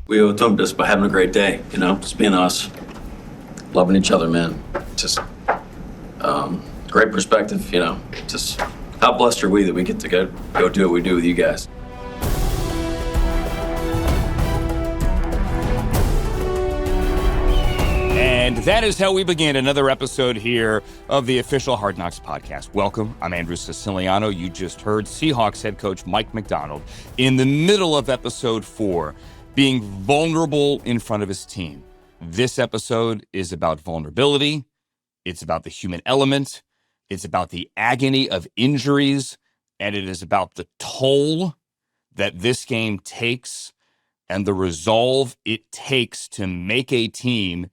We owe them just by having a great day, just being us, loving each other, man. Just great perspective, just how blessed are we that we get to go do what we do with you guys. And that is how we begin another episode here of the official Hard Knocks podcast. Welcome. I'm Andrew Siciliano. You just heard Seahawks head coach Mike Macdonald in the middle of episode 4, being vulnerable in front of his team. This episode is about vulnerability. It's about the human element. It's about the agony of injuries. And it is about the toll that this game takes and the resolve it takes to make a team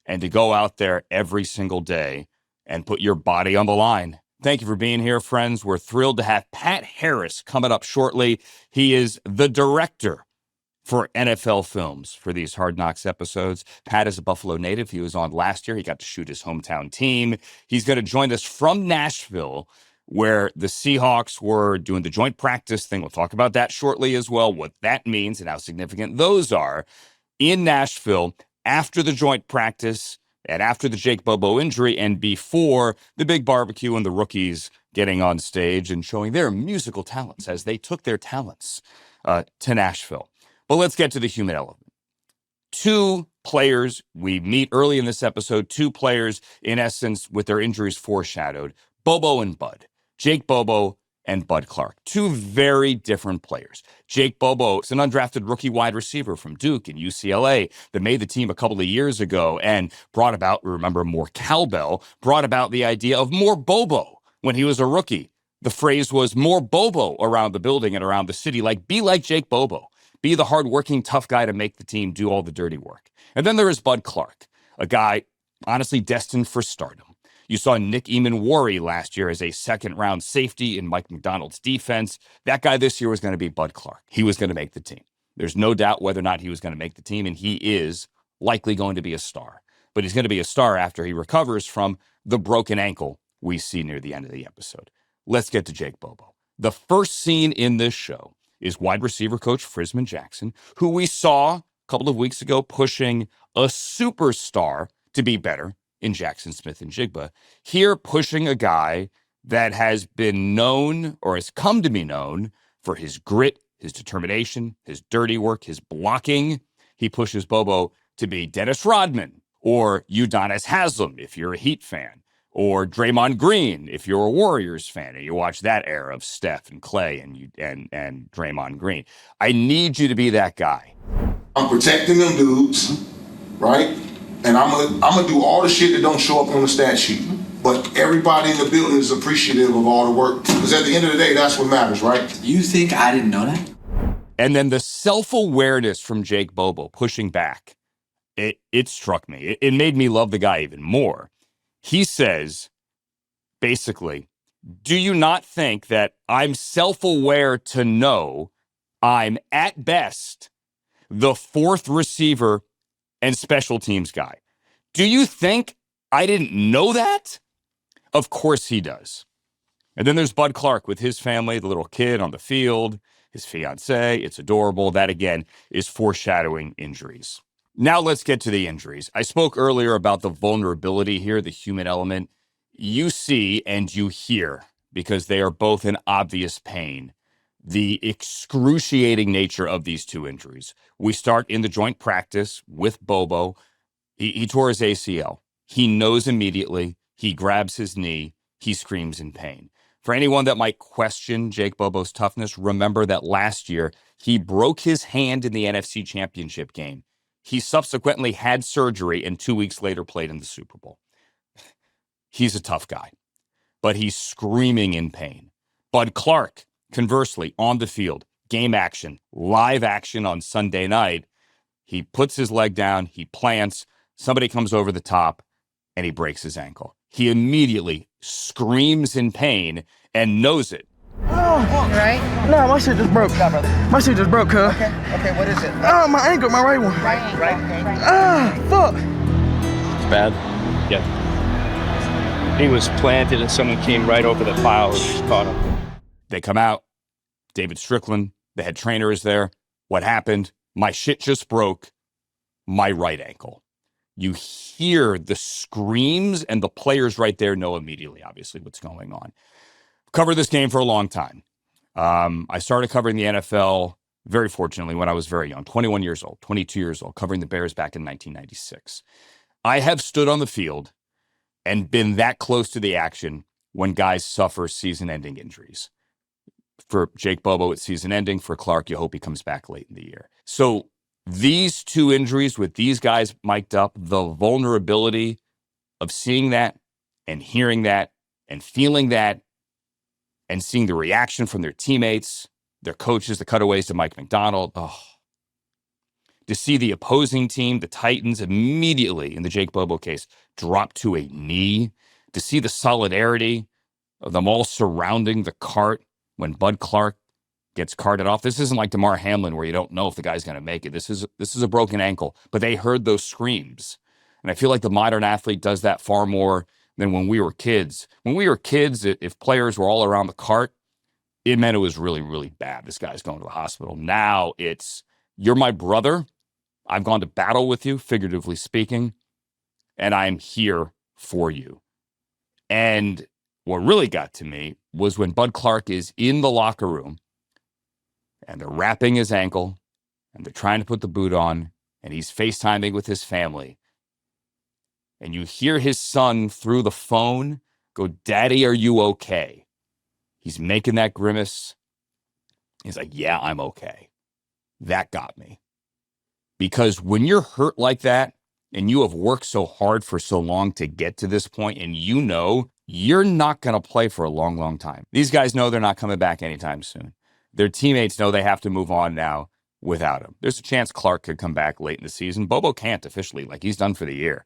and to go out there every single day and put your body on the line. Thank you for being here, friends. We're thrilled to have Pat Harris coming up shortly. He is the director for NFL films for these Hard Knocks episodes. Pat is a Buffalo native. He was on last year. He got to shoot his hometown team. He's going to join us from Nashville, where the Seahawks were doing the joint practice thing. We'll talk about that shortly as well, what that means and how significant those are in Nashville after the joint practice and after the Jake Bobo injury and before the big barbecue and the rookies getting on stage and showing their musical talents as they took their talents to Nashville. But let's get to the human element. 2 players we meet early in this episode, 2 players in essence with their injuries foreshadowed, Bobo and Bud. Jake Bobo and Bud Clark, 2 very different players. Jake Bobo is an undrafted rookie wide receiver from Duke and UCLA that made the team a couple of years ago and brought about, remember, more cowbell, brought about the idea of more Bobo when he was a rookie. The phrase was more Bobo around the building and around the city, like be like Jake Bobo. Be the hardworking, tough guy to make the team do all the dirty work. And then there is Bud Clark, a guy honestly destined for stardom. You saw Nick Eamon-Worry last year as a second-round safety in Mike Macdonald's defense. That guy this year was going to be Bud Clark. He was going to make the team. There's no doubt whether or not he was going to make the team, and he is likely going to be a star. But he's going to be a star after he recovers from the broken ankle we see near the end of the episode. Let's get to Jake Bobo. The first scene in this show is wide receiver coach Frisman Jackson, who we saw a couple of weeks ago pushing a superstar to be better in Jackson Smith-Njigba, here pushing a guy that has been known or has come to be known for his grit, his determination, his dirty work, his blocking. He pushes Bobo to be Dennis Rodman or Udonis Haslem if you're a Heat fan, or Draymond Green if you're a Warriors fan and you watch that era of Steph and Clay and Draymond Green. I need you to be that guy. I'm protecting them dudes, right? And I'm gonna do all the shit that don't show up on the stat sheet. But everybody in the building is appreciative of all the work. Because at the end of the day, that's what matters, right? You think I didn't know that? And then the self-awareness from Jake Bobo pushing back, it struck me. It made me love the guy even more. He says, basically, do you not think that I'm self-aware to know I'm, at best, the 4th receiver and special teams guy? Do you think I didn't know that? Of course he does. And then there's Bud Clark with his family, the little kid on the field, his fiance. It's adorable. That, again, is foreshadowing injuries. Now let's get to the injuries. I spoke earlier about the vulnerability here, the human element. You see and you hear, because they are both in obvious pain, the excruciating nature of these 2 injuries. We start in the joint practice with Bobo. He tore his ACL. He knows immediately. He grabs his knee. He screams in pain. For anyone that might question Jake Bobo's toughness, remember that last year he broke his hand in the NFC Championship game. He subsequently had surgery and 2 weeks later played in the Super Bowl. He's a tough guy, but he's screaming in pain. Bud Clark, conversely, on the field, game action, live action on Sunday night. He puts his leg down, he plants, somebody comes over the top, and he breaks his ankle. He immediately screams in pain and knows it. Oh, you right? No, my shit just broke. My shit just broke, cuz. Okay, what is it? Oh, my ankle, my right one. Right. Fuck. It's bad? Yeah. He was planted and someone came right over the pile and just caught him. They come out. David Strickland, the head trainer, is there. What happened? My shit just broke my right ankle. You hear the screams, and the players right there know immediately, obviously, what's going on. Covered this game for a long time. I started covering the NFL, very fortunately, when I was very young, 21 years old, 22 years old, covering the Bears back in 1996. I have stood on the field and been that close to the action when guys suffer season-ending injuries. For Jake Bobo, it's season-ending. For Clark, you hope he comes back late in the year. So these two injuries with these guys mic'd up, the vulnerability of seeing that and hearing that and feeling that and seeing the reaction from their teammates, their coaches, the cutaways to Mike Macdonald. Oh. To see the opposing team, the Titans, immediately, in the Jake Bobo case, drop to a knee. To see the solidarity of them all surrounding the cart when Bud Clark gets carted off. This isn't like Damar Hamlin where you don't know if the guy's going to make it. This is a broken ankle, but they heard those screams. And I feel like the modern athlete does that far more than when we were kids. When we were kids, if players were all around the cart, it meant it was really, really bad. This guy's going to the hospital. Now it's, you're my brother. I've gone to battle with you, figuratively speaking, and I'm here for you. And what really got to me was when Bud Clark is in the locker room and they're wrapping his ankle and they're trying to put the boot on and he's FaceTiming with his family. And you hear his son through the phone go, "Daddy, are you okay?" He's making that grimace. He's like, "Yeah, I'm okay." That got me. Because when you're hurt like that and you have worked so hard for so long to get to this point and you know you're not going to play for a long, long time. These guys know they're not coming back anytime soon. Their teammates know they have to move on now without him. There's a chance Clark could come back late in the season. Bobo can't officially, like he's done for the year.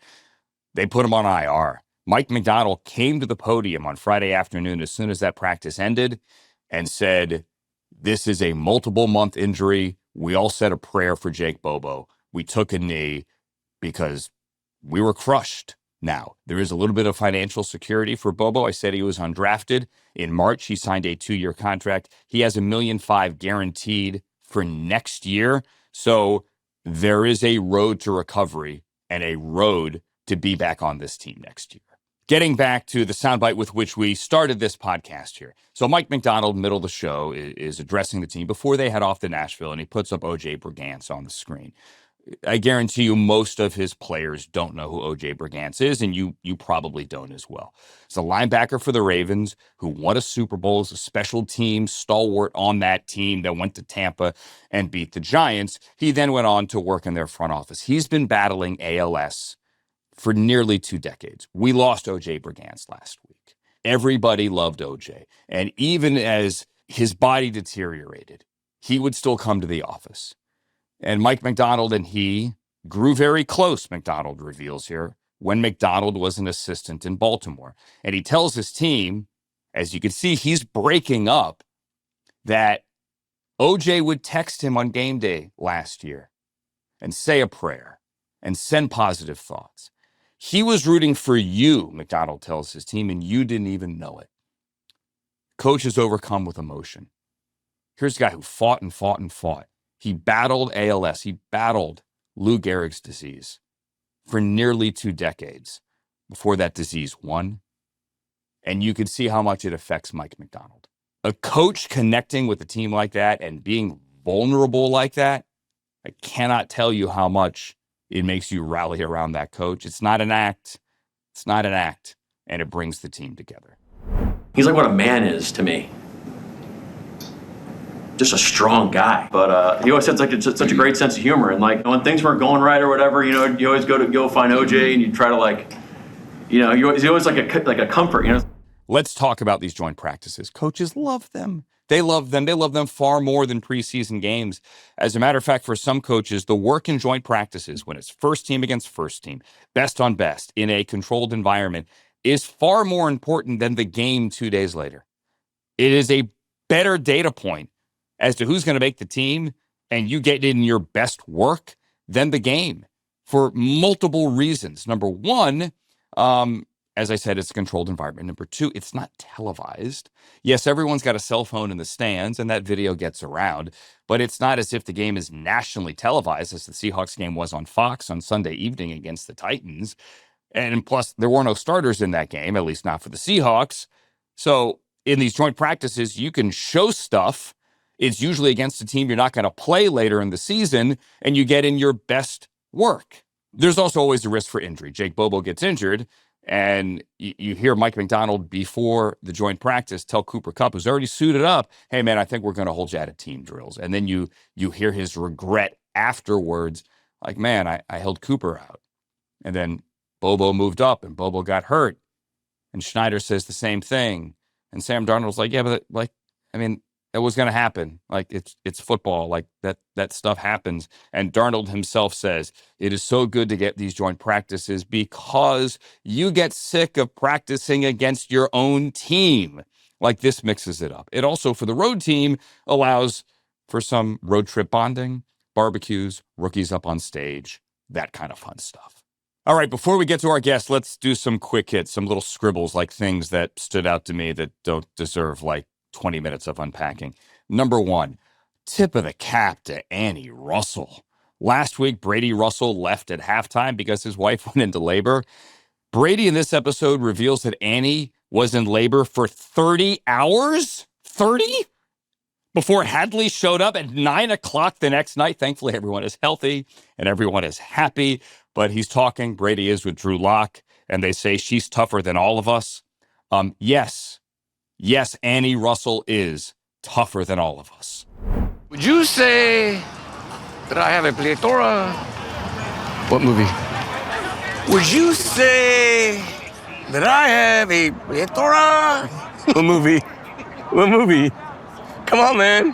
They put him on IR. Mike Macdonald came to the podium on Friday afternoon as soon as that practice ended and said, "This is a multiple month injury. We all said a prayer for Jake Bobo. We took a knee because we were crushed." Now, there is a little bit of financial security for Bobo. I said he was undrafted. In March, he signed a 2-year contract. He has $1.5 million guaranteed for next year. So there is a road to recovery and a road to be back on this team next year. Getting back to the soundbite with which we started this podcast here. So Mike Macdonald, middle of the show, is addressing the team before they head off to Nashville, and he puts up O.J. Brigance on the screen. I guarantee you most of his players don't know who O.J. Brigance is, and you probably don't as well. He's a linebacker for the Ravens who won a Super Bowl as a special team stalwart on that team that went to Tampa and beat the Giants. He then went on to work in their front office. He's been battling ALS for nearly 2 decades. We lost O.J. Brigance last week. Everybody loved O.J., and even as his body deteriorated, he would still come to the office. And Mike Macdonald and he grew very close, Macdonald reveals here, when Macdonald was an assistant in Baltimore. And he tells his team, as you can see, he's breaking up, that O.J. would text him on game day last year and say a prayer and send positive thoughts. He was rooting for you, Macdonald tells his team, and you didn't even know it. Coach is overcome with emotion. Here's a guy who fought and fought and fought. He battled ALS. He battled Lou Gehrig's disease for nearly 2 decades before that disease won. And you can see how much it affects Mike Macdonald. A coach connecting with a team like that and being vulnerable like that, I cannot tell you how much it makes you rally around that coach. It's not an act. It's not an act. And it brings the team together. He's like what a man is to me. Just a strong guy, but he always had such a great sense of humor. And like when things weren't going right or whatever, you always go find OJ and you try to he's always like a comfort, Let's talk about these joint practices. Coaches love them. They love them. They love them far more than preseason games. As a matter of fact, for some coaches, the work in joint practices, when it's first team against first team, best on best in a controlled environment, is far more important than the game 2 days later. It is a better data point as to who's going to make the team and you get in your best work than the game for multiple reasons. Number one, as I said, it's a controlled environment. Number two, it's not televised. Yes, everyone's got a cell phone in the stands, and that video gets around, but it's not as if the game is nationally televised, as the Seahawks game was on Fox on Sunday evening against the Titans. And plus, there were no starters in that game, at least not for the Seahawks. So in these joint practices, you can show stuff. It's usually against a team you're not going to play later in the season, and you get in your best work. There's also always a risk for injury. Jake Bobo gets injured, and you hear Mike Macdonald before the joint practice tell Cooper Kupp, who's already suited up, hey, man, I think we're going to hold you out of team drills. And then you hear his regret afterwards, like, man, I held Cooper out. And then Bobo moved up, and Bobo got hurt. And Schneider says the same thing. And Sam Darnold's like, yeah, but it was going to happen. Like, it's football. Like, that stuff happens. And Darnold himself says, it is so good to get these joint practices because you get sick of practicing against your own team. Like, this mixes it up. It also, for the road team, allows for some road trip bonding, barbecues, rookies up on stage, that kind of fun stuff. All right, before we get to our guest, let's do some quick hits, some little scribbles, like things that stood out to me that don't deserve like 20 minutes of unpacking. Number one, tip of the cap to Annie Russell. Last week, Brady Russell left at halftime because his wife went into labor. Brady in this episode reveals that Annie was in labor for 30 hours? 30? Before Hadley showed up at 9 o'clock the next night. Thankfully, everyone is healthy and everyone is happy. But he's talking. Brady is with Drew Lock, and they say she's tougher than all of us. Yes, Annie Russell is tougher than all of us. Would you say that I have a plethora? What movie? Would you say that I have a plethora? What movie? What movie? Come on, man.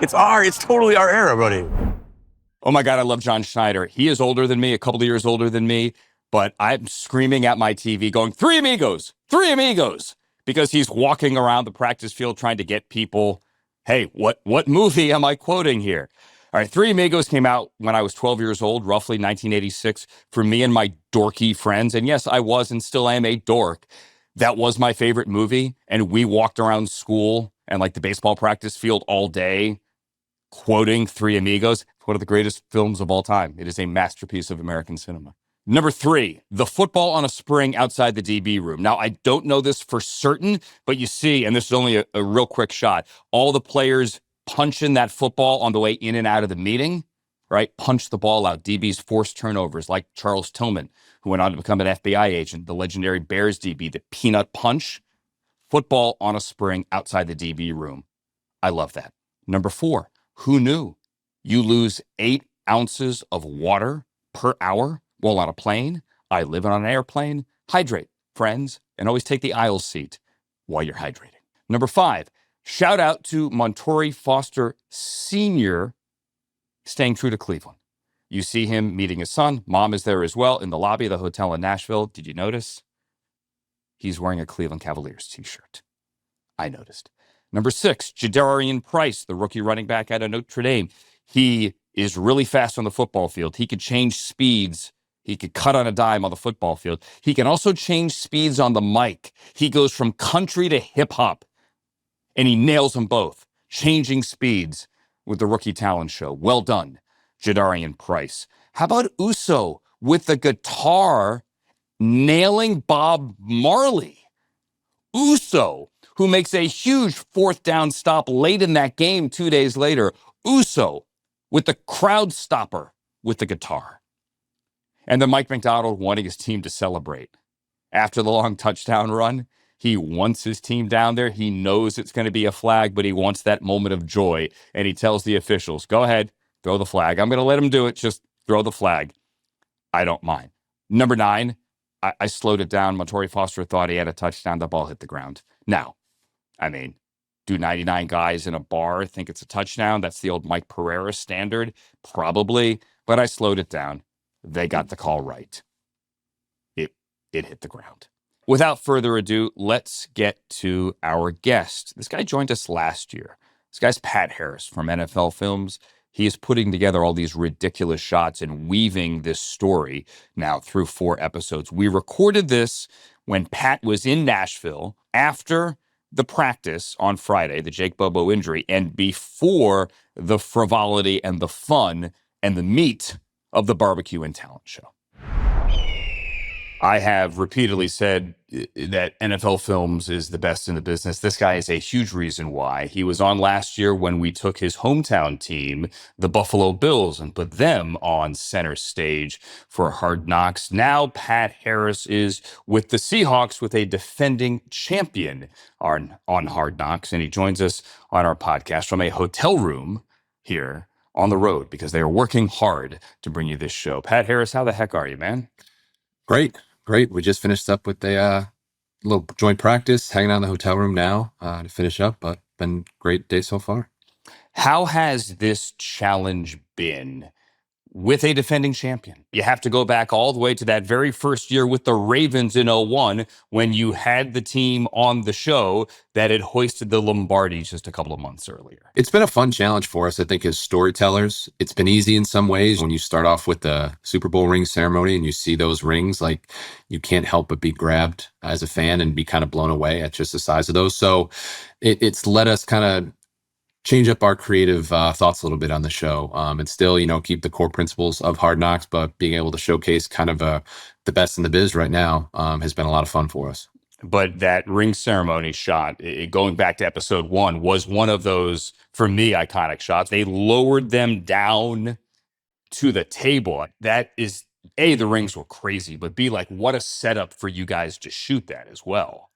It's totally our era, buddy. Oh my God, I love John Schneider. He is older than me, a couple of years older than me, but I'm screaming at my TV going, Three Amigos, because he's walking around the practice field trying to get people, hey, what movie am I quoting here? All right, Three Amigos came out when I was 12 years old, roughly 1986, for me and my dorky friends. And yes, I was and still am a dork. That was my favorite movie, and we walked around school and like the baseball practice field all day quoting Three Amigos. It's one of the greatest films of all time. It is a masterpiece of American cinema. Number three, the football on a spring outside the DB room. Now, I don't know this for certain, but you see, and this is only a real quick shot, all the players punching that football on the way in and out of the meeting, right? Punch the ball out. DBs force turnovers like Charles Tillman, who went on to become an FBI agent, the legendary Bears DB, the peanut punch. Football on a spring outside the DB room. I love that. Number four, who knew? You lose 8 ounces of water per hour while on a plane. I live on an airplane. Hydrate, friends, and always take the aisle seat while you're hydrating. Number five, shout out to Montorie Foster Sr. staying true to Cleveland. You see him meeting his son. Mom is there as well in the lobby of the hotel in Nashville. Did you notice? He's wearing a Cleveland Cavaliers t-shirt. I noticed. Number six, Jadarian Price, the rookie running back out of Notre Dame. He is really fast on the football field. He could change speeds. He could cut on a dime on the football field. He can also change speeds on the mic. He goes from country to hip hop, and he nails them both, changing speeds with the Rookie Talent Show. Well done, Jadarian Price. How about Uso with the guitar nailing Bob Marley? Uso, who makes a huge fourth down stop late in that game 2 days later. Uso with the crowd stopper with the guitar. And then Mike Macdonald wanting his team to celebrate. After the long touchdown run, he wants his team down there. He knows it's going to be a flag, but he wants that moment of joy. And he tells the officials, go ahead, throw the flag. I'm going to let him do it. Just throw the flag. I don't mind. Number 9, I slowed it down. Montorie Foster thought he had a touchdown. The ball hit the ground. Now, I mean, do 99 guys in a bar think it's a touchdown? That's the old Mike Pereira standard. Probably, but I slowed it down. They got the call right. It hit the ground. Without further ado, let's get to our guest. This guy joined us last year. This guy's Pat Harris from NFL Films. He is putting together all these ridiculous shots and weaving this story now through 4 episodes. We recorded this when Pat was in Nashville after the practice on Friday, the Jake Bobo injury, and before the frivolity and the fun and the meat of the barbecue and talent show. I have repeatedly said that NFL Films is the best in the business. This guy is a huge reason why. He was on last year when we took his hometown team, the Buffalo Bills, and put them on center stage for Hard Knocks. Now Pat Harris is with the Seahawks with a defending champion on Hard Knocks, and he joins us on our podcast from a hotel room here on the road because they are working hard to bring you this show. Pat Harris, how the heck are you, man? Great. We just finished up with a little joint practice, hanging out in the hotel room now to finish up, but been a great day so far. How has this challenge been with a defending champion? You have to go back all the way to that very first year with the Ravens in 2001 when you had the team on the show that had hoisted the Lombardi just a couple of months earlier. It's been a fun challenge for us, I think, as storytellers. It's been easy in some ways. When you start off with the Super Bowl ring ceremony and you see those rings, like, you can't help but be grabbed as a fan and be kind of blown away at just the size of those. So it's let us kind of change up our creative thoughts a little bit on the show, and still, keep the core principles of Hard Knocks, but being able to showcase kind of the best in the biz right now has been a lot of fun for us. But that ring ceremony shot, going back to episode 1, was one of those, for me, iconic shots. They lowered them down to the table. That is, A, the rings were crazy, but B, like, what a setup for you guys to shoot that as well.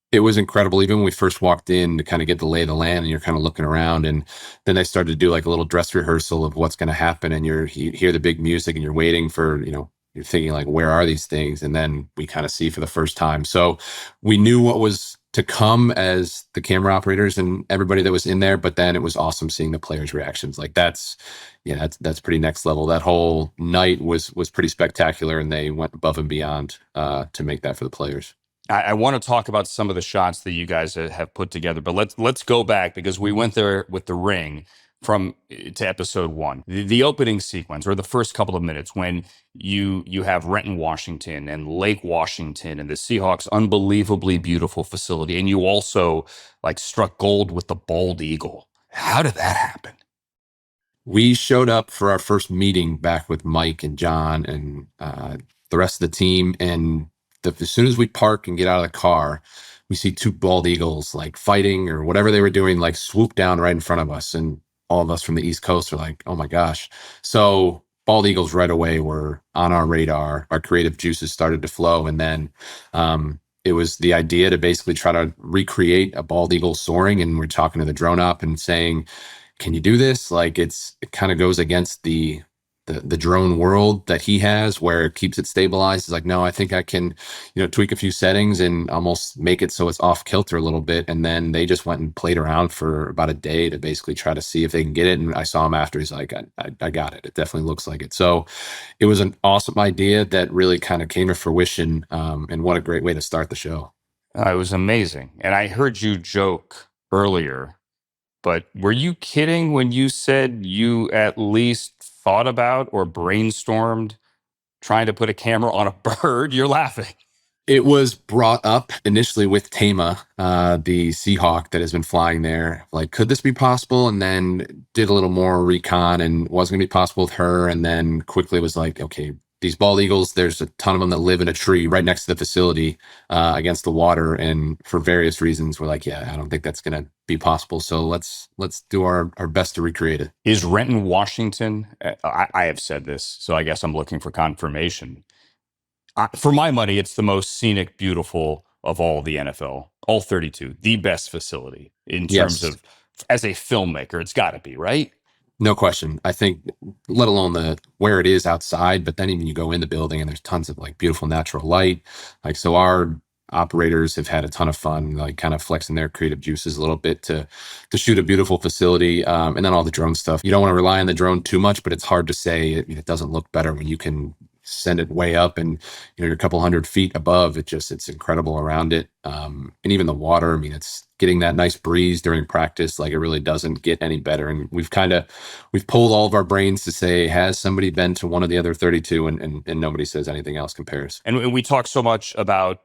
It was incredible. Even when we first walked in to kind of get the lay of the land, and you're kind of looking around, and then they started to do like a little dress rehearsal of what's going to happen. And you hear the big music and you're waiting for, you're thinking like, where are these things? And then we kind of see for the first time. So we knew what was to come as the camera operators and everybody that was in there. But then it was awesome seeing the players' reactions. Like that's pretty next level. That whole night was pretty spectacular, and they went above and beyond to make that for the players. I want to talk about some of the shots that you guys have put together, but let's go back because we went there with the ring to episode 1. The opening sequence, or the first couple of minutes, when you have Renton, Washington, and Lake Washington, and the Seahawks' unbelievably beautiful facility, and you also like struck gold with the bald eagle. How did that happen? We showed up for our first meeting back with Mike and John and the rest of the team, and as soon as we park and get out of the car, we see 2 bald eagles like fighting or whatever they were doing, like swoop down right in front of us. And all of us from the East Coast are like, oh my gosh. So bald eagles right away were on our radar. Our creative juices started to flow. And then it was the idea to basically try to recreate a bald eagle soaring. And we're talking to the drone op and saying, can you do this? Like, it kind of goes against the drone world that he has, where it keeps it stabilized. It's like, no, I think I can, tweak a few settings and almost make it so it's off kilter a little bit. And then they just went and played around for about a day to basically try to see if they can get it. And I saw him after. He's like, I got it. It definitely looks like it. So it was an awesome idea that really kind of came to fruition. And what a great way to start the show. It was amazing. And I heard you joke earlier, but were you kidding when you said you at least thought about or brainstormed trying to put a camera on a bird? You're laughing. It was brought up initially with Tama, the Seahawk that has been flying there. Like, could this be possible? And then did a little more recon, and wasn't going to be possible with her. And then quickly was like, okay, these bald eagles, there's a ton of them that live in a tree right next to the facility against the water. And for various reasons, we're like, yeah, I don't think that's going to be possible. So let's do our best to recreate it. Is Renton, Washington, I have said this, so I guess I'm looking for confirmation. For my money, it's the most scenic, beautiful of all the NFL, all 32, the best facility in terms of, as a filmmaker, it's got to be, right? No question. I think, let alone where it is outside, but then even you go in the building and there's tons of like beautiful natural light. Like, so our operators have had a ton of fun, like kind of flexing their creative juices a little bit to shoot a beautiful facility. And then all the drone stuff. You don't want to rely on the drone too much, but it's hard to say it doesn't look better when you can send it way up, and you're a couple hundred feet above. It's incredible around it. And even the water, I mean, it's getting that nice breeze during practice. Like, it really doesn't get any better. And we've pulled all of our brains to say, has somebody been to one of the other 32? And nobody says anything else compares. And we talk so much about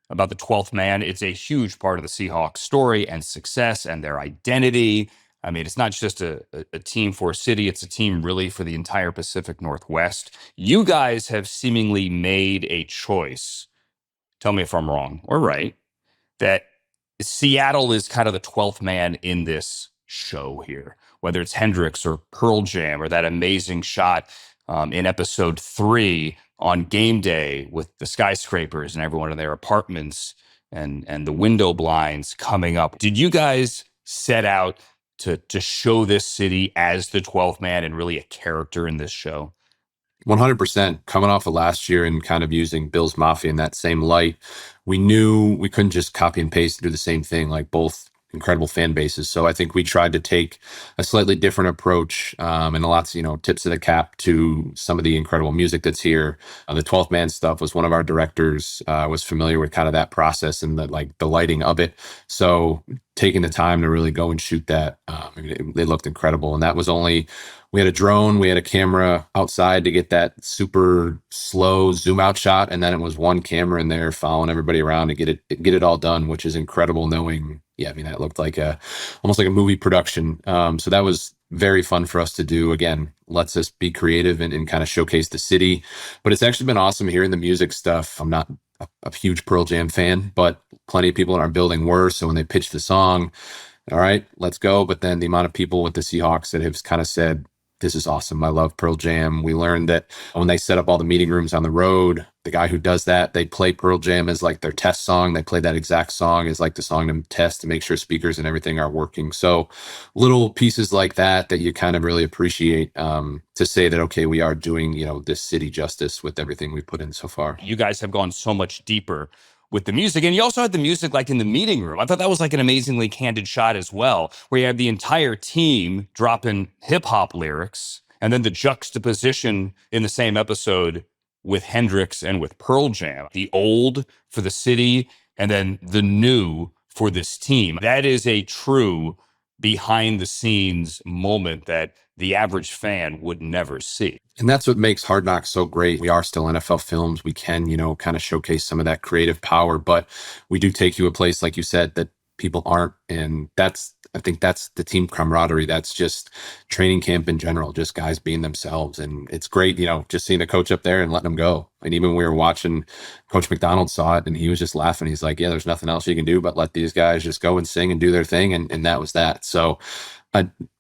the 12th man. It's a huge part of the Seahawks story and success and their identity. I mean, it's not just a team for a city. It's a team really for the entire Pacific Northwest. You guys have seemingly made a choice. Tell me if I'm wrong or right, that Seattle is kind of the 12th man in this show here, whether it's Hendrix or Pearl Jam or that amazing shot in episode 3 on game day with the skyscrapers and everyone in their apartments and the window blinds coming up. Did you guys set out to show this city as the 12th man and really a character in this show? 100%. Coming off of last year and kind of using Bill's Mafia in that same light, we knew we couldn't just copy and paste and do the same thing, like both incredible fan bases. So I think we tried to take a slightly different approach, and lots of, tips of the cap to some of the incredible music that's here. The 12th man stuff was one of our directors was familiar with kind of that process and the lighting of it. So taking the time to really go and shoot that, it looked incredible. And that was we had a drone, we had a camera outside to get that super slow zoom out shot. And then it was one camera in there following everybody around to get it all done, which is incredible knowing, that looked like almost like a movie production. So that was very fun for us to do. Again, lets us be creative and kind of showcase the city. But it's actually been awesome hearing the music stuff. I'm not a huge Pearl Jam fan, but plenty of people in our building were. So when they pitched the song, all right, let's go. But then the amount of people with the Seahawks that have kind of said, this is awesome. I love Pearl Jam. We learned that when they set up all the meeting rooms on the road, the guy who does that, they play Pearl Jam as like their test song. They play that exact song as like the song to test to make sure speakers and everything are working. So little pieces like that you kind of really appreciate, to say that, okay, we are doing, this city justice with everything we've put in so far. You guys have gone so much deeper with the music. And you also had the music like in the meeting room. I thought that was like an amazingly candid shot as well, where you have the entire team dropping hip hop lyrics and then the juxtaposition in the same episode with Hendrix and with Pearl Jam, the old for the city and then the new for this team. That is a true behind the scenes moment that the average fan would never see. And that's what makes Hard Knocks so great. We are still NFL films. We can, kind of showcase some of that creative power, but we do take you a place, like you said, that people aren't. And I think that's the team camaraderie. That's just training camp in general, just guys being themselves. And it's great, just seeing the coach up there and letting them go. And even when we were watching, Coach Macdonald saw it and he was just laughing. He's like, yeah, there's nothing else you can do but let these guys just go and sing and do their thing. And that was that. So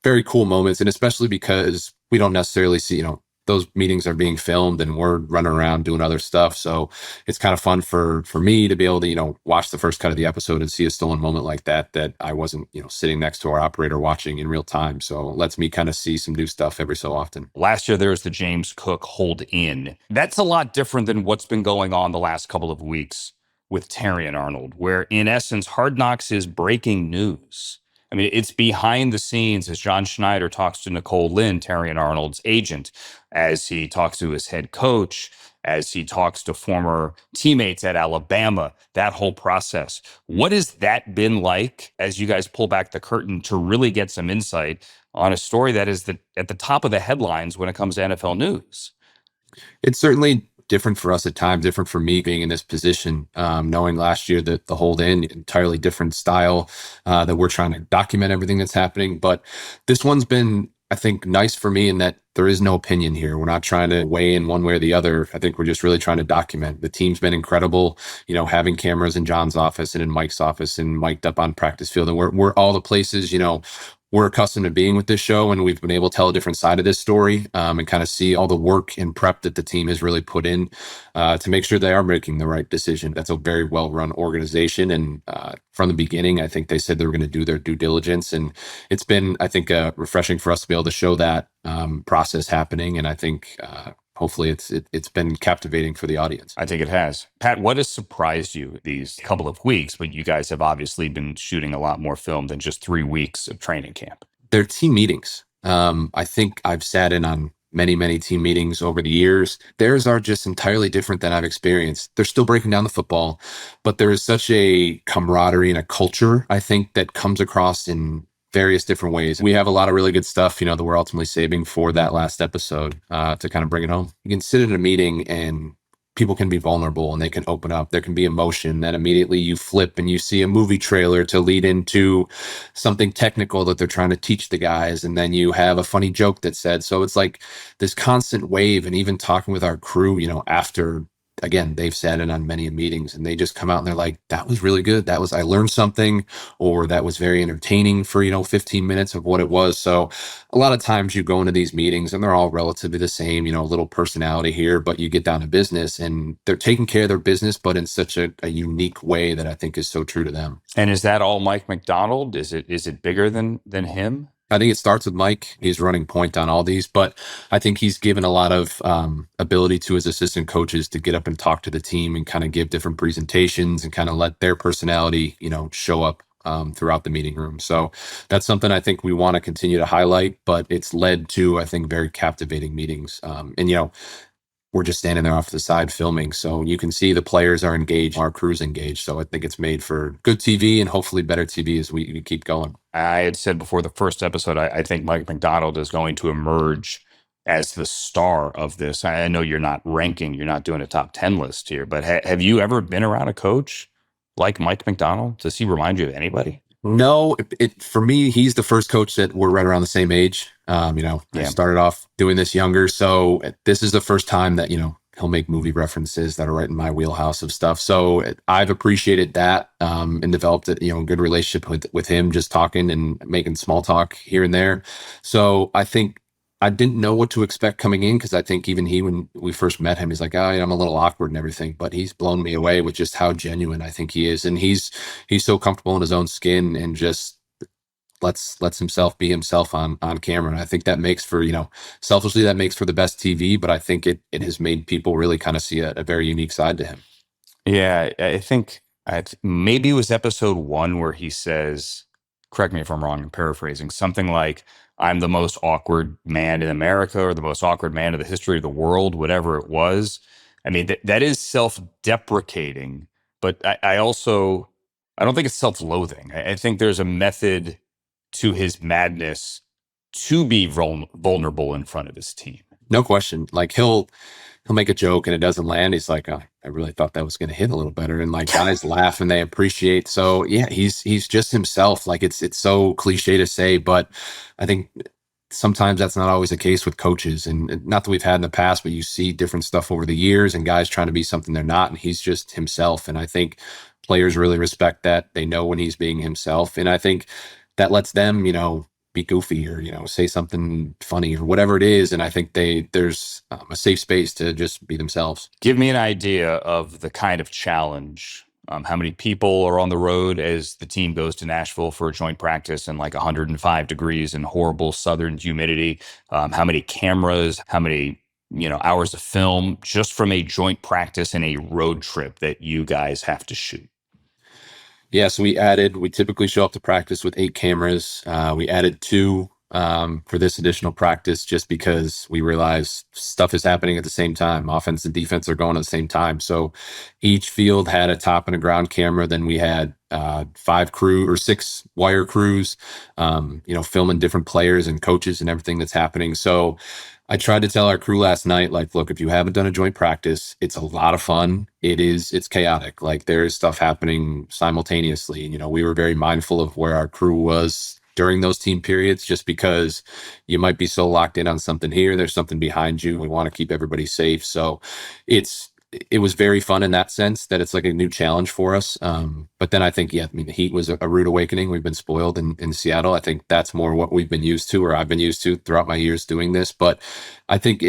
very cool moments. And especially because we don't necessarily see, those meetings are being filmed and we're running around doing other stuff. So it's kind of fun for me to be able to, watch the first cut of the episode and see a stolen moment like that I wasn't, sitting next to our operator watching in real time. So it lets me kind of see some new stuff every so often. Last year, there was the James Cook hold in. That's a lot different than what's been going on the last couple of weeks with Terry and Arnold, where in essence, Hard Knocks is breaking news. I mean, it's behind the scenes as John Schneider talks to Nicole Lynn, Terry and Arnold's agent, as he talks to his head coach, as he talks to former teammates at Alabama, that whole process. What has that been like as you guys pull back the curtain to really get some insight on a story that is at the top of the headlines when it comes to NFL news? It's certainly different for us at times, different for me being in this position, knowing last year that the hold in, entirely different style, that we're trying to document everything that's happening. But this one's been, I think, nice for me in that there is no opinion here. We're not trying to weigh in one way or the other. I think we're just really trying to document. The team's been incredible, having cameras in John's office and in Mike's office and mic'd up on practice field. And we're all the places, we're accustomed to being with this show, and we've been able to tell a different side of this story, and kind of see all the work and prep that the team has really put in to make sure they are making the right decision. That's a very well-run organization, and from the beginning, I think they said they were going to do their due diligence, and it's been, I think, refreshing for us to be able to show that process happening, and I think hopefully it's been captivating for the audience. I think it has. Pat, what has surprised you these couple of weeks? But you guys have obviously been shooting a lot more film than just 3 weeks of training camp. They're team meetings. I think I've sat in on many team meetings over the years. Theirs are just entirely different than I've experienced. They're still breaking down the football, but there is such a camaraderie and a culture, I think, that comes across in various different ways. We have a lot of really good stuff, that we're ultimately saving for that last episode to kind of bring it home. You can sit in a meeting and people can be vulnerable and they can open up. There can be emotion that immediately you flip and you see a movie trailer to lead into something technical that they're trying to teach the guys. And then you have a funny joke that's said. So it's like this constant wave. And even talking with our crew, after, again, they've sat in on many meetings and they just come out and they're like, that was really good. I learned something, or that was very entertaining for, 15 minutes of what it was. So a lot of times you go into these meetings and they're all relatively the same, a little personality here, but you get down to business and they're taking care of their business, but in such a unique way that I think is so true to them. And is that all Mike Macdonald? Is it bigger than him? I think it starts with Mike. He's running point on all these, but I think he's given a lot of ability to his assistant coaches to get up and talk to the team and kind of give different presentations and kind of let their personality, show up throughout the meeting room. So that's something I think we want to continue to highlight, but it's led to, I think, very captivating meetings. And we're just standing there off to the side filming. So you can see the players are engaged, our crew's engaged. So I think it's made for good TV and hopefully better TV as we keep going. I had said before the first episode, I think Mike Macdonald is going to emerge as the star of this. I know you're not ranking, you're not doing a top 10 list here, but have you ever been around a coach like Mike Macdonald? Does he remind you of anybody? No, for me, he's the first coach that we're right around the same age. I started off doing this younger. So this is the first time that, he'll make movie references that are right in my wheelhouse of stuff. So I've appreciated that and developed a good relationship with him, just talking and making small talk here and there. So I think I didn't know what to expect coming in, because I think even when we first met him, he's like, oh, I'm a little awkward and everything, but he's blown me away with just how genuine I think he is. And he's so comfortable in his own skin and just lets himself be himself on camera. And I think that makes for, selfishly, that makes for the best TV, but I think it has made people really kind of see a very unique side to him. Yeah, I think maybe it was episode 1 where he says, correct me if I'm wrong, I'm paraphrasing, something like, I'm the most awkward man in America, or the most awkward man in the history of the world, whatever it was. I mean, that is self-deprecating, but I don't think it's self-loathing. I think there's a method to his madness to be vulnerable in front of his team. No question. Like he'll make a joke and it doesn't land. He's like, oh, I really thought that was going to hit a little better. And like guys laugh and they appreciate. So yeah, he's just himself. Like it's so cliche to say, but I think sometimes that's not always the case with coaches, and not that we've had in the past, but you see different stuff over the years and guys trying to be something they're not. And he's just himself. And I think players really respect that. They know when he's being himself. And I think that lets them, be goofy or, say something funny or whatever it is. And I think there's a safe space to just be themselves. Give me an idea of the kind of challenge. How many people are on the road as the team goes to Nashville for a joint practice in like 105 degrees and horrible southern humidity? How many cameras, how many, hours of film just from a joint practice and a road trip that you guys have to shoot? Yeah, so we typically show up to practice with 8 cameras. We added 2 for this additional practice just because we realized stuff is happening at the same time. Offense and defense are going at the same time. So each field had a top and a ground camera. Then we had 6 wire crews, filming different players and coaches and everything that's happening. So I tried to tell our crew last night, like, look, if you haven't done a joint practice, it's a lot of fun. It's chaotic. Like there's stuff happening simultaneously. We were very mindful of where our crew was during those team periods, just because you might be so locked in on something here. There's something behind you. We want to keep everybody safe. So it was very fun in that sense, that it's like a new challenge for us. But then I think, the heat was a rude awakening. We've been spoiled in Seattle. I think that's more what we've been used to, or I've been used to throughout my years doing this. But I think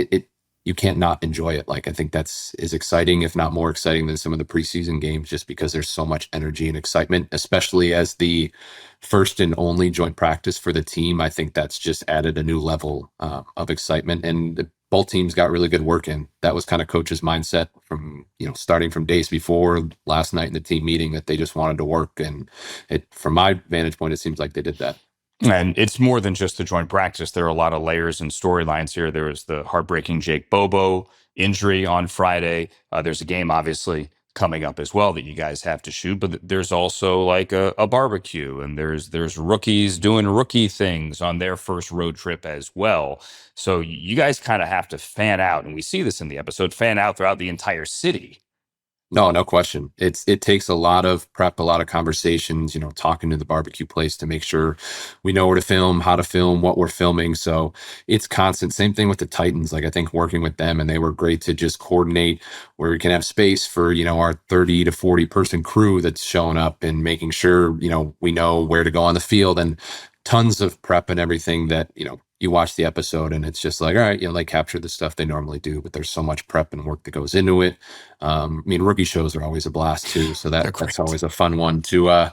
you can't not enjoy it. Like I think that's as exciting, if not more exciting, than some of the preseason games, just because there's so much energy and excitement, especially as the first and only joint practice for the team. I think that's just added a new level of excitement, and both teams got really good work in. That was kind of coach's mindset from, starting from days before last night in the team meeting, that they just wanted to work. And from my vantage point, it seems like they did that. And it's more than just the joint practice. There are a lot of layers and storylines here. There was the heartbreaking Jake Bobo injury on Friday. There's a game, obviously, coming up as well that you guys have to shoot. But there's also like a barbecue, and there's rookies doing rookie things on their first road trip as well. So you guys kind of have to fan out, and we see this in the episode, fan out throughout the entire city. No question. It takes a lot of prep, a lot of conversations, talking to the barbecue place to make sure we know where to film, how to film, what we're filming. So it's constant. Same thing with the Titans. Like, I think working with them, and they were great to just coordinate where we can have space for, our 30 to 40 person crew that's showing up, and making sure, we know where to go on the field, and tons of prep and everything that, you watch the episode and it's just like, all right, they capture the stuff they normally do, but there's so much prep and work that goes into it. Rookie shows are always a blast too. So that's always a fun one to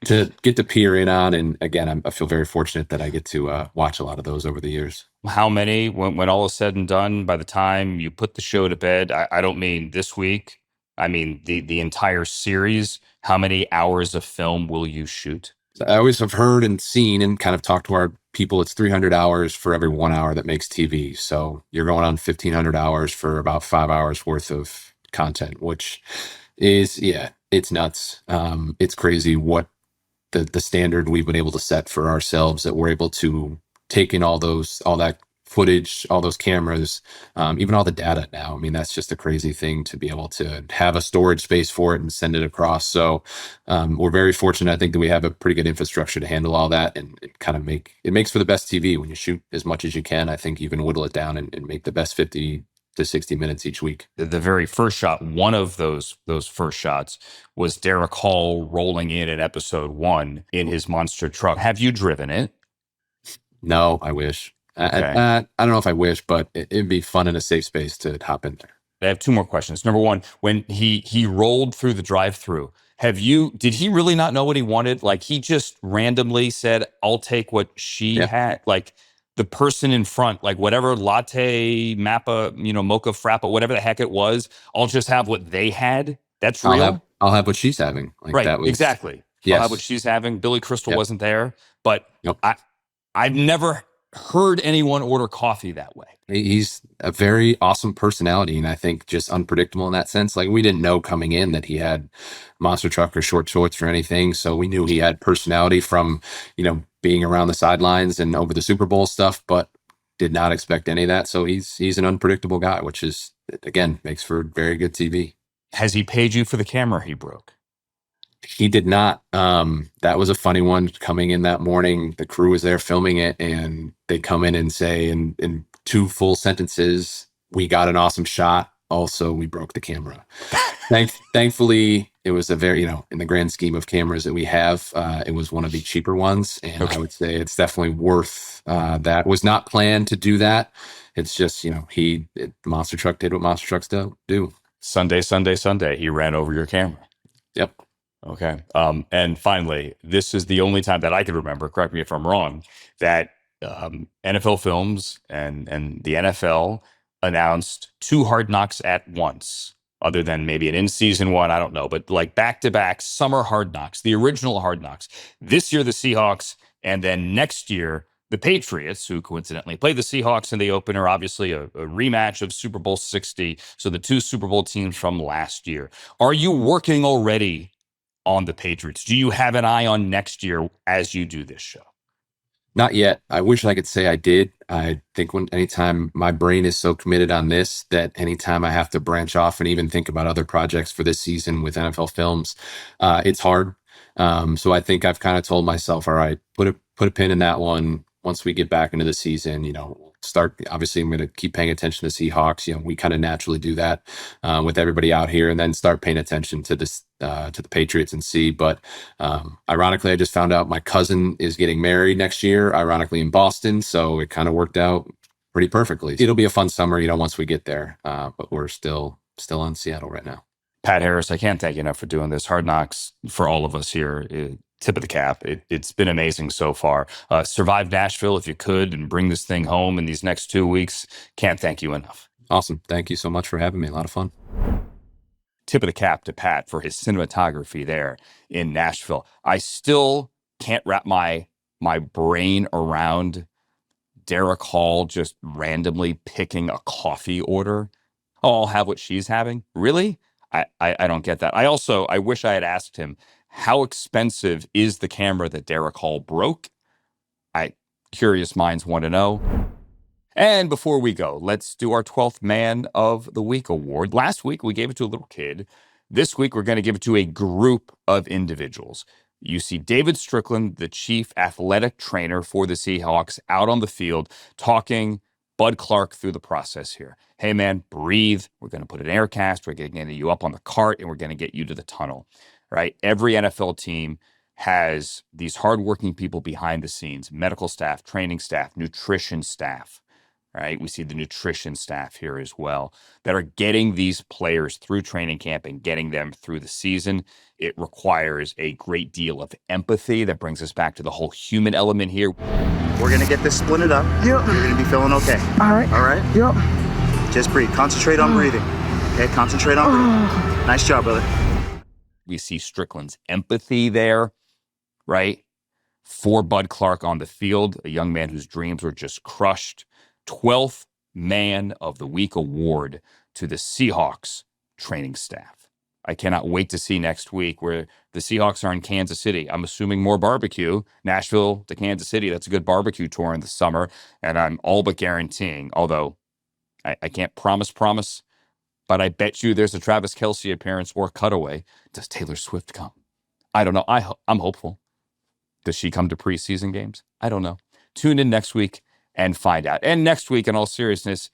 get to peer in on. And again, I feel very fortunate that I get to watch a lot of those over the years. How many, when all is said and done, by the time you put the show to bed, I don't mean this week, I mean the entire series, how many hours of film will you shoot? I always have heard and seen and kind of talked to our people, it's 300 hours for every 1 hour that makes TV. So you're going on 1,500 hours for about 5 hours worth of content, which is, it's nuts. It's crazy what the standard we've been able to set for ourselves, that we're able to take in all that footage, all those cameras, even all the data now. I mean, that's just a crazy thing to be able to have a storage space for it and send it across. So we're very fortunate, I think, that we have a pretty good infrastructure to handle all that, and it makes for the best TV when you shoot as much as you can. I think you can whittle it down and make the best 50 to 60 minutes each week. The very first shot, one of those first shots, was Derek Hall rolling in episode 1 in his monster truck. Have you driven it? No, I wish. Okay. I don't know if I wish, but it'd be fun in a safe space to hop in there. I have 2 more questions. Number 1, when he rolled through the drive-through, did he really not know what he wanted? Like, he just randomly said, I'll take what she had. Like, the person in front, like whatever latte, mappa, mocha frappa, whatever the heck it was, I'll just have what they had. That's real. I'll have what she's having. Like, right. That was, exactly. Yes. I'll have what she's having. Billy Crystal wasn't there, but Nope. I've never heard anyone order coffee that way. He's a very awesome personality, and I think just unpredictable in that sense. Like, we didn't know coming in that he had monster truck or short shorts or anything. So we knew he had personality from, being around the sidelines and over the Super Bowl stuff, but did not expect any of that. So he's an unpredictable guy, which is, again, makes for very good TV. Has he paid you for the camera he broke? He did not. That was a funny one. Coming in that morning, the crew was there filming it, and they come in and say in 2 full sentences, "We got an awesome shot. Also, we broke the camera." Thankfully, it was a very, in the grand scheme of cameras that we have, it was one of the cheaper ones, and I would say it's definitely worth that. Was not planned to do that. It's just, monster truck did what monster trucks do. Sunday, he ran over your camera. Yep. Okay. And finally, this is the only time that I can remember, correct me if I'm wrong, that NFL Films and the NFL announced 2 Hard Knocks at once, other than maybe an in-season one, I don't know, but like back-to-back summer Hard Knocks, the original Hard Knocks. This year, the Seahawks, and then next year, the Patriots, who coincidentally played the Seahawks in the opener, obviously a rematch of Super Bowl 60. So the 2 Super Bowl teams from last year. Are you working already on the Patriots? Do you have an eye on next year as you do this show? Not yet. I wish I could say I did. I think anytime my brain is so committed on this, that anytime I have to branch off and even think about other projects for this season with NFL Films, it's hard. So I think I've kind of told myself, all right, put a pin in that one. Once we get back into the season, start, obviously I'm going to keep paying attention to Seahawks. We kind of naturally do that with everybody out here, and then start paying attention to this, to the Patriots and see. But ironically, I just found out my cousin is getting married next year, ironically in Boston. So it kind of worked out pretty perfectly. It'll be a fun summer, once we get there. But we're still on Seattle right now. Pat Harris, I can't thank you enough for doing this. Hard Knocks for all of us here. Tip of the cap. It's been amazing so far. Survive Nashville if you could, and bring this thing home in these next 2 weeks. Can't thank you enough. Awesome. Thank you so much for having me. A lot of fun. Tip of the cap to Pat for his cinematography there in Nashville. I still can't wrap my my brain around Derek Hall just randomly picking a coffee order. Oh, I'll have what she's having. Really? I don't get that. I wish I had asked him, how expensive is the camera that Derek Hall broke? Curious minds want to know. And before we go, let's do our 12th Man of the Week award. Last week, we gave it to a little kid. This week, we're going to give it to a group of individuals. You see David Strickland, the chief athletic trainer for the Seahawks, out on the field talking Bud Clark through the process here. Hey, man, breathe. We're going to put an air cast. We're going to get you up on the cart, and we're going to get you to the tunnel, right? Every NFL team has these hardworking people behind the scenes, medical staff, training staff, nutrition staff, right? We see the nutrition staff here as well that are getting these players through training camp and getting them through the season. It requires a great deal of empathy. That brings us back to the whole human element here. We're gonna get this splinted up. Yep. You're gonna be feeling okay. All right. All right? Yep. Just breathe. Concentrate on breathing. Okay, concentrate on breathing. Nice job, brother. We see Strickland's empathy there, right? For Bud Clark on the field, a young man whose dreams were just crushed. 12th Man of the Week award to the Seahawks training staff. I cannot wait to see next week where the Seahawks are in Kansas City. I'm assuming more barbecue. Nashville to Kansas City, that's a good barbecue tour in the summer. And I'm all but guaranteeing, although I can't promise, but I bet you there's a Travis Kelce appearance or cutaway. Does Taylor Swift come? I don't know. I'm hopeful. Does she come to preseason games? I don't know. Tune in next week and find out. And next week, in all seriousness,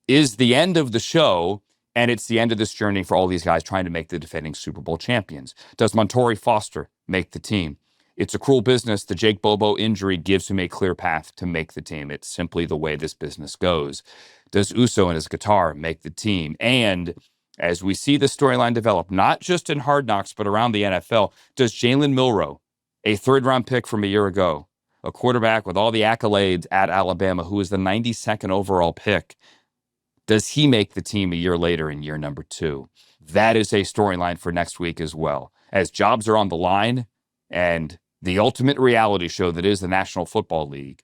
is the end of the show, and it's the end of this journey for all these guys trying to make the defending Super Bowl champions. Does Montorie Foster make the team? It's a cruel business. The Jake Bobo injury gives him a clear path to make the team. It's simply the way this business goes. Does Uso and his guitar make the team? And as we see the storyline develop, not just in Hard Knocks, but around the NFL, does Jalen Milroe, a third-round pick from a year ago, a quarterback with all the accolades at Alabama, who was the 92nd overall pick, does he make the team a year later in year number 2? That is a storyline for next week as well. As jobs are on the line and the ultimate reality show that is the National Football League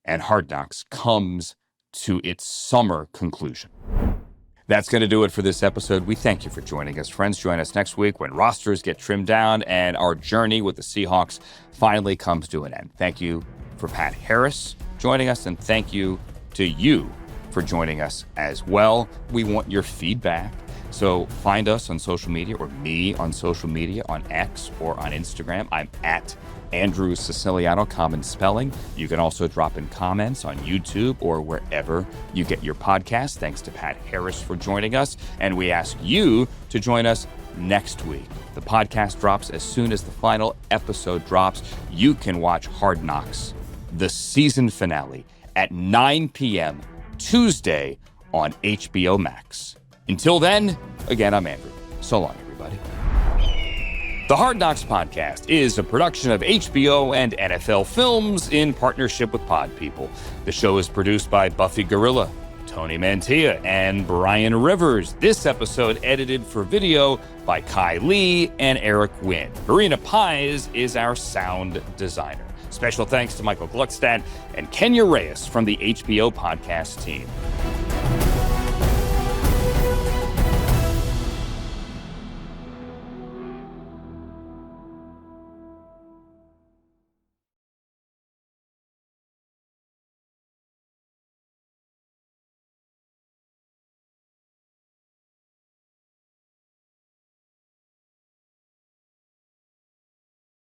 and Hard Knocks comes to its summer conclusion. That's going to do it for this episode. We thank you for joining us. Friends, join us next week when rosters get trimmed down and our journey with the Seahawks finally comes to an end. Thank you for Pat Harris joining us, and thank you to you for joining us as well. We want your feedback. So find us on social media, or me on social media, on X or on Instagram. I'm at Andrew Siciliano, common spelling. You can also drop in comments on YouTube or wherever you get your podcast. Thanks to Pat Harris for joining us. And we ask you to join us next week. The podcast drops as soon as the final episode drops. You can watch Hard Knocks, the season finale, at 9 p.m. Tuesday on HBO Max. Until then, again, I'm Andrew. So long, everybody. The Hard Knocks podcast is a production of HBO and NFL Films in partnership with Pod People. The show is produced by Buffy Gorilla, Tony Mantilla, and Brian Rivers. This episode edited for video by Kai Lee and Eric Wynn. Marina Pies is our sound designer. Special thanks to Michael Gluckstadt and Kenya Reyes from the HBO podcast team.